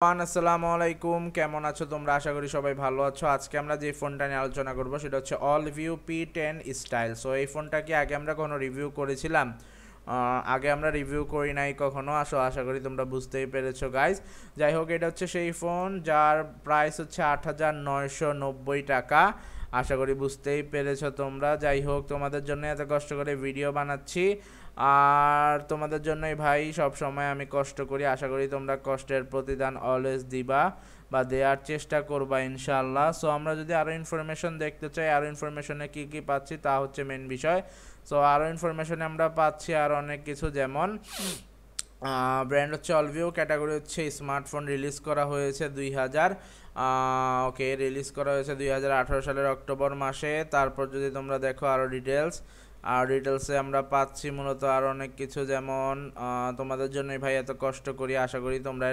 আসসালামু আলাইকুম, কেমন আছো তোমরা? আশা করি সবাই ভালো আছো। আজকে আমরা যে ফোনটা নিয়ে আলোচনা করব সেটা হচ্ছে অলভিউ P10 স্টাইল। সো এই ফোনটা কি আগে আমরা কোনো রিভিউ করেছিলাম? আগে আমরা রিভিউ করি নাই কখনো। আশা করি তোমরা বুঝতেই পেরেছো গাইজ। যাই হোক, এটা হচ্ছে সেই ফোন যার প্রাইস হচ্ছে 8,990 টাকা। আশা করি বুঝতেই পেরেছো তোমরা। যাই হোক, তোমাদের জন্য এত কষ্ট করে ভিডিও বানাচ্ছি, আর তোমাদের জন্যই ভাই সব সময় আমি কষ্ট করি। আশা করি তোমরা কষ্টের প্রতিদান অলওয়েজ দিবা বা দেওয়ার চেষ্টা করবা ইনশাআল্লাহ। সো আমরা যদি আরও ইনফরমেশন দেখতে চাই, আরও ইনফরমেশনে কী কী পাচ্ছি তা হচ্ছে মেন বিষয়। সো আরও ইনফরমেশনে আমরা পাচ্ছি আর অনেক কিছু, যেমন ব্র্যান্ড হচ্ছে অলভিউ, ক্যাটাগরি হচ্ছে স্মার্টফোন। রিলিজ করা হয়েছে রিলিজ করা হয়েছে 2018 সালের অক্টোবর মাসে। তারপর যদি তোমরা দেখো আরও ডিটেলসে আমরা পাচ্ছি মূলত আর অনেক কিছু, যেমন তোমাদের জন্যই ভাই এত কষ্ট করি। আশা করি তোমরা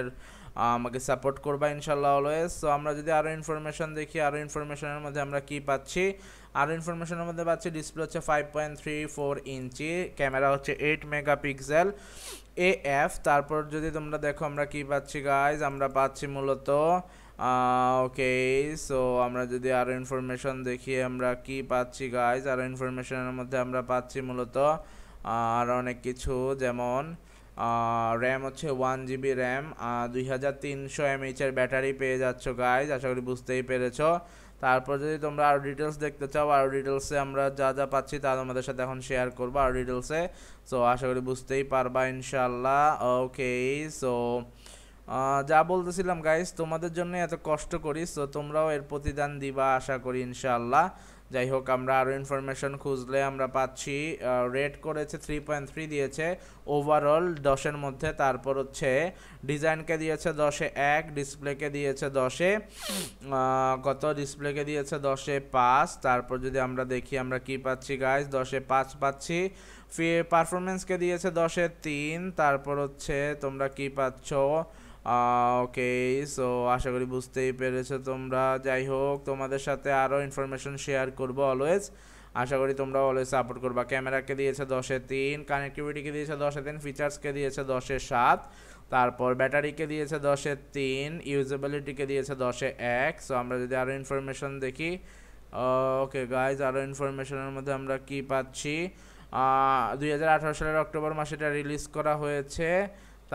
আমাকে সাপোর্ট করবা ইনশাল্লাহ অলওয়েজ। সো আমরা যদি আরও ইনফরমেশন দেখি, আরও ইনফরমেশনের মধ্যে আমরা কি পাচ্ছি? আরও ইনফরমেশনের মধ্যে পাচ্ছি ডিসপ্লে হচ্ছে 5.34 ইঞ্চি, ক্যামেরা হচ্ছে 8 মেগাপিক্সেল AF। তারপর যদি তোমরা দেখো আমরা কি পাচ্ছি গাইজ, আমরা পাচ্ছি মূলত সো আমরা যদি আরও ইনফরমেশন দেখি আমরা কি পাচ্ছি গাইজ, আরও ইনফরমেশনের মধ্যে আমরা পাচ্ছি মূলত আর অনেক কিছু, যেমন র্যাম হচ্ছে 1 GB র্যাম, 2300 mAh এর ব্যাটারি পেয়ে যাচ্ছ গাইজ। আশা করি বুঝতেই পেরেছো। তারপর যদি তোমরা আরও ডিটেলস দেখতে চাও, আরও ডিটেলসে আমরা যা যা পাচ্ছি তা তোমাদের সাথে এখন শেয়ার করবো আরও ডিটেলসে। সো আশা করি বুঝতেই পারবা ইনশাল্লাহ। সো যা বলতেছিলাম গাইস, তোমাদের জন্য এত কষ্ট করি, সো তোমরাও এর প্রতিদান দিবা আশা করি ইনশাআল্লাহ। যাই হোক, আমরা আরও ইনফরমেশন খুঁজলে আমরা পাচ্ছি রেট করেছে 3.3 দিয়েছে ওভারঅল 10-এর মধ্যে। তারপর হচ্ছে ডিজাইনকে দিয়েছে 10-এ 1, ডিসপ্লেকে দিয়েছে 10-এ ডিসপ্লেকে দিয়েছে 10-এ 5। তারপর যদি আমরা দেখি আমরা কি পাচ্ছি গাইস, 10-এ 5 পাচ্ছি। পারফরমেন্সকে দিয়েছে 10-এ 3। তারপর হচ্ছে তোমরা কি পাচ্ছ? সো আশা করি বুঝতেই পেরেছো তোমরা। যাই হোক, তোমাদের সাথে আরও ইনফরমেশন শেয়ার করবো অলওয়েজ। আশা করি তোমরা অলওয়েজ সাপোর্ট করবা। ক্যামেরাকে দিয়েছে 10-এ 3, কানেক্টিভিটিকে দিয়েছে 10-এ 3, ফিচার্সকে দিয়েছে 10-এ 7। তারপর ব্যাটারিকে দিয়েছে 10-এ 3, ইউজেবিলিটিকে দিয়েছে 10-এ 1। সো আমরা যদি আরও ইনফরমেশন দেখি, গাইজ, আরও ইনফরমেশনের মধ্যে আমরা কি পাচ্ছি? 2018 সালের অক্টোবর মাসে এটা রিলিজ করা হয়েছে।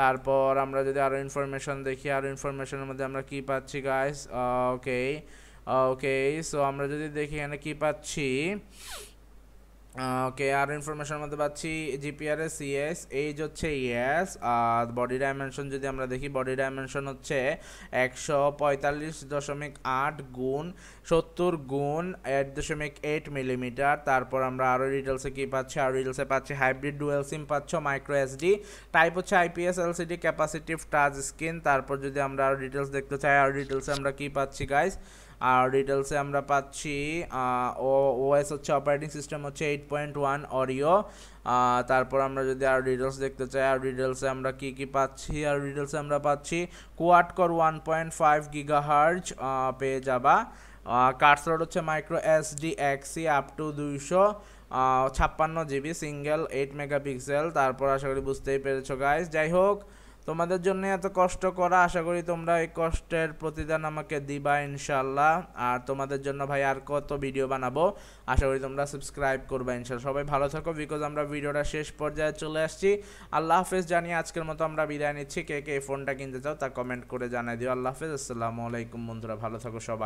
তারপর আমরা যদি আরও ইনফরমেশন দেখি, আরও ইনফরমেশনের মধ্যে আমরা কি পাচ্ছি গাইস? সো আমরা যদি দেখি এখানে কি পাচ্ছি, আরও ইনফরমেশনের মধ্যে পাচ্ছি জিপিআরএস ইয়েস, এইজ হচ্ছে ইয়েস। আর বডি ডাইমেনশন যদি আমরা দেখি, বডি ডাইমেনশন হচ্ছে 145.8 গুণ 70 গুণ 8.8 মিলিমিটার। তারপর আমরা আরও ডিটেলসে কি পাচ্ছি, আরও ডিটেলসে পাচ্ছি হাইব্রিড ডুয়েল সিম পাচ্ছ, মাইক্রো এসডি টাইপ হচ্ছে IPS LCD, capacitive touch screen. তারপর যদি আমরা আরও ডিটেলস দেখতে চাই, আরও ডিটেলসে আমরা কি পাচ্ছি গাইস, আর ডিটেলসে আমরা পাচ্ছি ওএস হচ্ছে অপারেটিং সিস্টেম হচ্ছে 8.1 অরিও। তারপর আমরা যদি আরও ডিটেলস দেখতে চাই, আর ডিটেলসে আমরা কি কি পাচ্ছি, আর ডিটেলসে আমরা পাচ্ছি কোয়াড কোর 1.5 GHz পেয়ে যাবা। কার্ড স্লট হচ্ছে micro SD XC up to 256 GB, single 8 megapixel. তারপর আশা করি বুঝতেই পেরেছো গাইস। যাই হোক, তোমাদের জন্য এত কষ্ট করা, আশা করি তোমরা এই কষ্টের প্রতিদান আমাকে দিবা ইনশাল্লাহ। আর তোমাদের জন্য ভাই আর কত ভিডিও বানাবো, আশা করি তোমরা সাবস্ক্রাইব করবা ইনশাল্লাহ। সবাই ভালো থাকো, বিকজ আমরা ভিডিওটা শেষ পর্যায়ে চলে আসছি। আল্লাহ হাফেজ জানিয়ে আজকের মতো আমরা বিদায় নিচ্ছি। কে কে এই ফোনটা কিনতে চাও তা কমেন্ট করে জানাই দিও। আল্লাহ হাফেজ, আসসালামু আলাইকুম বন্ধুরা, ভালো থাকো সবাই।